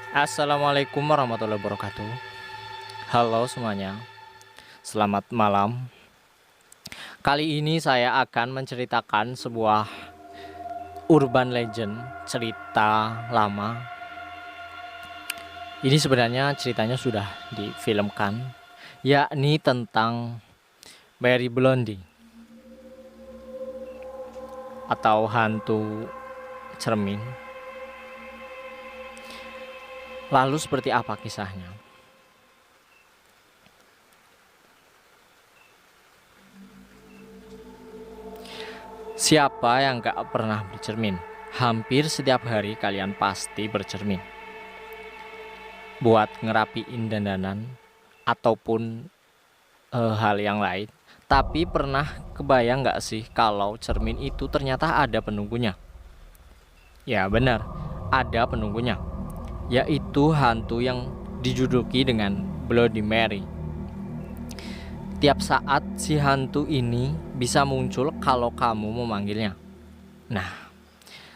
Assalamualaikum warahmatullahi wabarakatuh. Halo semuanya, selamat malam. Kali ini saya akan menceritakan sebuah urban legend, cerita lama. Ini sebenarnya ceritanya sudah difilmkan, yakni tentang Mary Blondie atau hantu cermin. Lalu seperti apa kisahnya? Siapa yang gak pernah bercermin? Hampir setiap hari kalian pasti bercermin. Buat ngerapiin dandanan ataupun hal yang lain. Tapi pernah kebayang gak sih kalau cermin itu ternyata ada penunggunya? Ya benar, ada penunggunya. Yaitu hantu yang dijuluki dengan Bloody Mary. Tiap saat si hantu ini bisa muncul kalau kamu memanggilnya. Nah,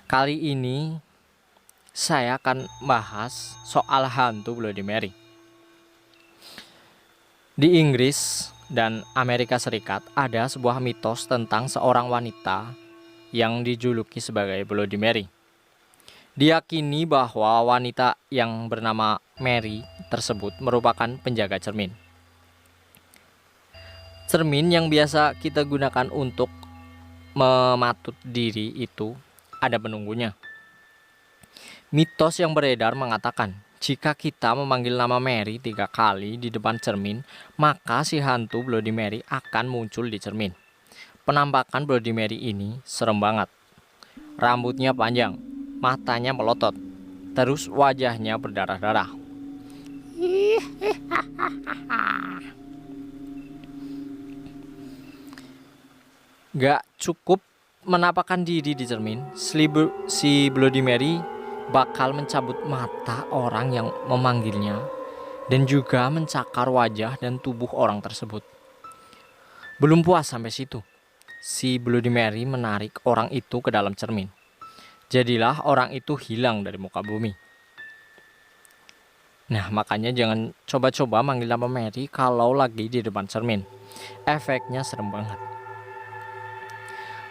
kali ini saya akan bahas soal hantu Bloody Mary. Di Inggris dan Amerika Serikat ada sebuah mitos tentang seorang wanita yang dijuluki sebagai Bloody Mary. Diyakini bahwa wanita yang bernama Mary tersebut merupakan penjaga cermin. Cermin yang biasa kita gunakan untuk mematut diri itu ada penunggunya. Mitos yang beredar mengatakan jika kita memanggil nama Mary 3 kali di depan cermin, maka si hantu Bloody Mary akan muncul di cermin. Penampakan Bloody Mary ini serem banget. Rambutnya panjang, matanya melotot, terus wajahnya berdarah-darah. Gak cukup menampakkan diri di cermin, si Bloody Mary bakal mencabut mata orang yang memanggilnya dan juga mencakar wajah dan tubuh orang tersebut. Belum puas sampai situ, si Bloody Mary menarik orang itu ke dalam cermin. Jadilah orang itu hilang dari muka bumi. Nah, makanya jangan coba-coba manggil nama Mary kalau lagi di depan cermin. Efeknya serem banget.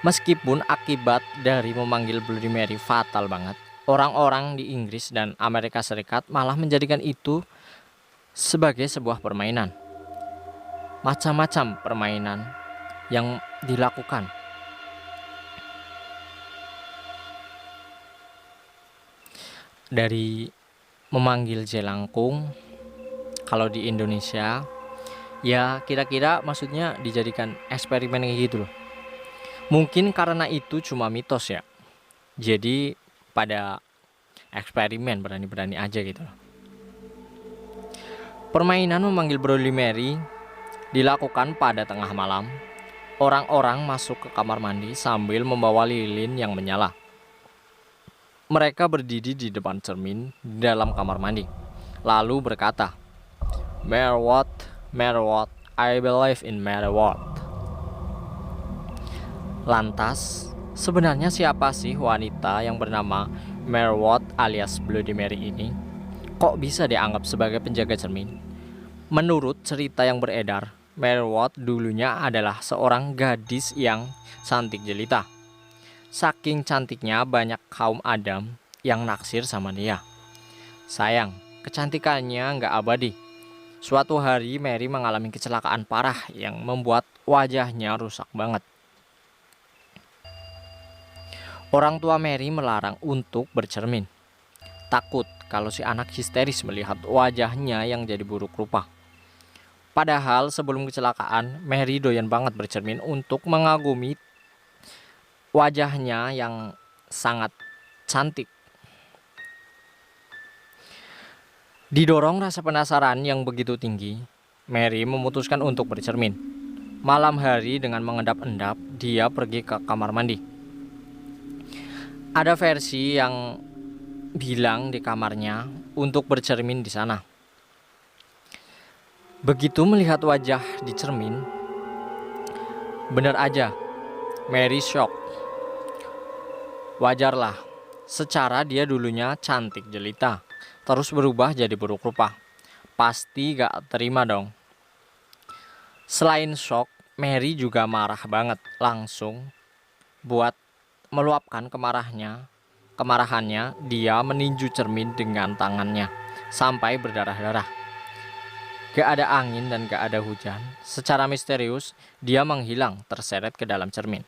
Meskipun akibat dari memanggil Bloody Mary fatal banget, orang-orang di Inggris dan Amerika Serikat malah menjadikan itu sebagai sebuah permainan. Macam-macam permainan yang dilakukan. Dari memanggil jelangkung, kalau di Indonesia, ya kira-kira maksudnya dijadikan eksperimen kayak gitu loh. Mungkin karena itu cuma mitos ya. Jadi pada eksperimen berani-berani aja gitu loh. Permainan memanggil Bloody Mary dilakukan pada tengah malam. Orang-orang masuk ke kamar mandi sambil membawa lilin yang menyala. Mereka berdiri di depan cermin di dalam kamar mandi, lalu berkata, Mary what, I believe in Mary what." Lantas, sebenarnya siapa sih wanita yang bernama Mary What alias Bloody Mary ini? Kok bisa dianggap sebagai penjaga cermin? Menurut cerita yang beredar, Mary What dulunya adalah seorang gadis yang cantik jelita. Saking cantiknya banyak kaum Adam yang naksir sama dia. Sayang, kecantikannya nggak abadi. Suatu hari Mary mengalami kecelakaan parah yang membuat wajahnya rusak banget. Orang tua Mary melarang untuk bercermin. Takut kalau si anak histeris melihat wajahnya yang jadi buruk rupa. Padahal sebelum kecelakaan, Mary doyan banget bercermin untuk mengagumi wajahnya yang sangat cantik. Didorong rasa penasaran yang begitu tinggi, Mary memutuskan untuk bercermin. Malam hari dengan mengendap-endap, dia pergi ke kamar mandi. Ada versi yang bilang di kamarnya untuk bercermin di sana. Begitu melihat wajah di cermin, benar aja, Mary shock. Wajarlah, secara dia dulunya cantik jelita. terus berubah jadi buruk rupa. Pasti gak terima dong. Selain shock, Mary juga marah banget. Langsung buat meluapkan kemarahannya, dia meninju cermin dengan tangannya sampai berdarah-darah. Gak ada angin dan gak ada hujan. Secara misterius, dia menghilang terseret ke dalam cermin.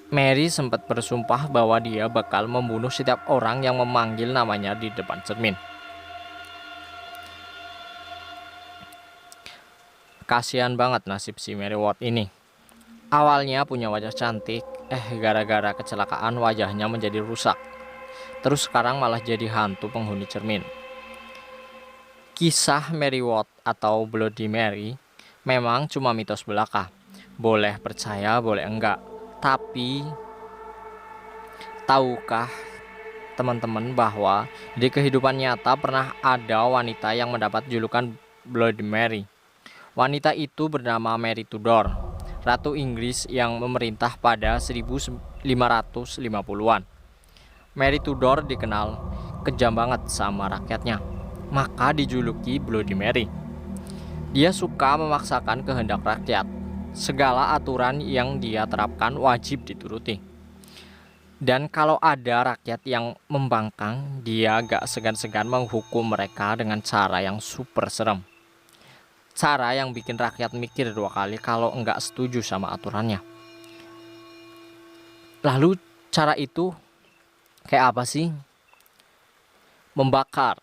Mary sempat bersumpah bahwa dia bakal membunuh setiap orang yang memanggil namanya di depan cermin. Kasihan banget nasib si Mary Ward ini. Awalnya punya wajah cantik, gara-gara kecelakaan wajahnya menjadi rusak. Terus sekarang malah jadi hantu penghuni cermin. Kisah Mary Ward atau Bloody Mary memang cuma mitos belaka. Boleh percaya, boleh enggak. Tapi, tahukah teman-teman bahwa di kehidupan nyata pernah ada wanita yang mendapat julukan Bloody Mary? Wanita itu bernama Mary Tudor, Ratu Inggris yang memerintah pada 1550-an. Mary Tudor dikenal kejam banget sama rakyatnya, maka dijuluki Bloody Mary. Dia suka memaksakan kehendak rakyat. Segala aturan yang dia terapkan wajib dituruti. Dan kalau ada rakyat yang membangkang, dia gak segan-segan menghukum mereka dengan cara yang super serem. Cara yang bikin rakyat mikir 2 kali kalau enggak setuju sama aturannya. Lalu cara itu kayak apa sih? Membakar.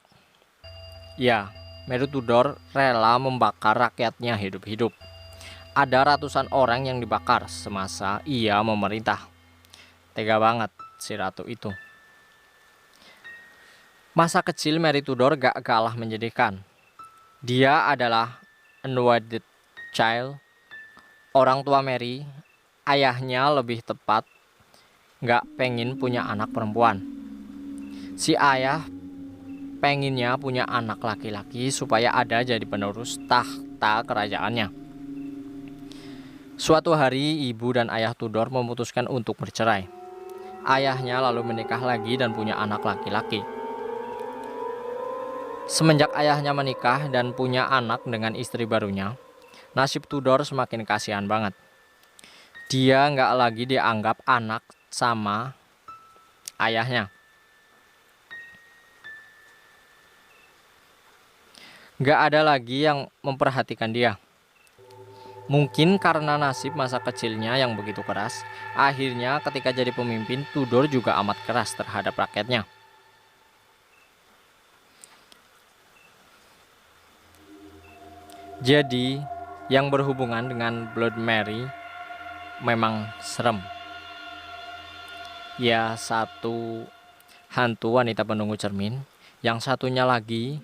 Ya, Mary Tudor rela membakar rakyatnya hidup-hidup. Ada ratusan orang yang dibakar semasa ia memerintah. Tega banget si ratu itu. Masa kecil Mary Tudor gak kalah menyedihkan. Dia adalah unwedded child. Orang tua Mary, ayahnya lebih tepat, gak pengen punya anak perempuan. Si ayah pengennya punya anak laki-laki supaya ada jadi penerus tahta kerajaannya. Suatu hari ibu dan ayah Tudor memutuskan untuk bercerai. Ayahnya lalu menikah lagi dan punya anak laki-laki. Semenjak ayahnya menikah dan punya anak dengan istri barunya, nasib Tudor semakin kasihan banget. Dia nggak lagi dianggap anak sama ayahnya. Nggak ada lagi yang memperhatikan dia. Mungkin karena nasib masa kecilnya yang begitu keras, akhirnya ketika jadi pemimpin, Tudor juga amat keras terhadap rakyatnya. Jadi, yang berhubungan dengan Blood Mary memang serem. Ya, satu hantu wanita penunggu cermin, yang satunya lagi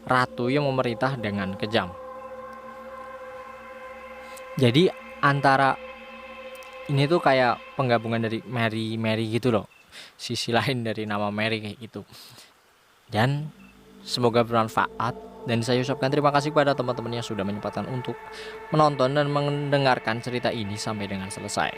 ratu yang memerintah dengan kejam. Jadi antara ini tuh kayak penggabungan dari Mary gitu loh. Sisi lain dari nama Mary kayak gitu. Dan semoga bermanfaat. Dan saya ucapkan terima kasih kepada teman-teman yang sudah menyempatkan untuk menonton dan mendengarkan cerita ini sampai dengan selesai.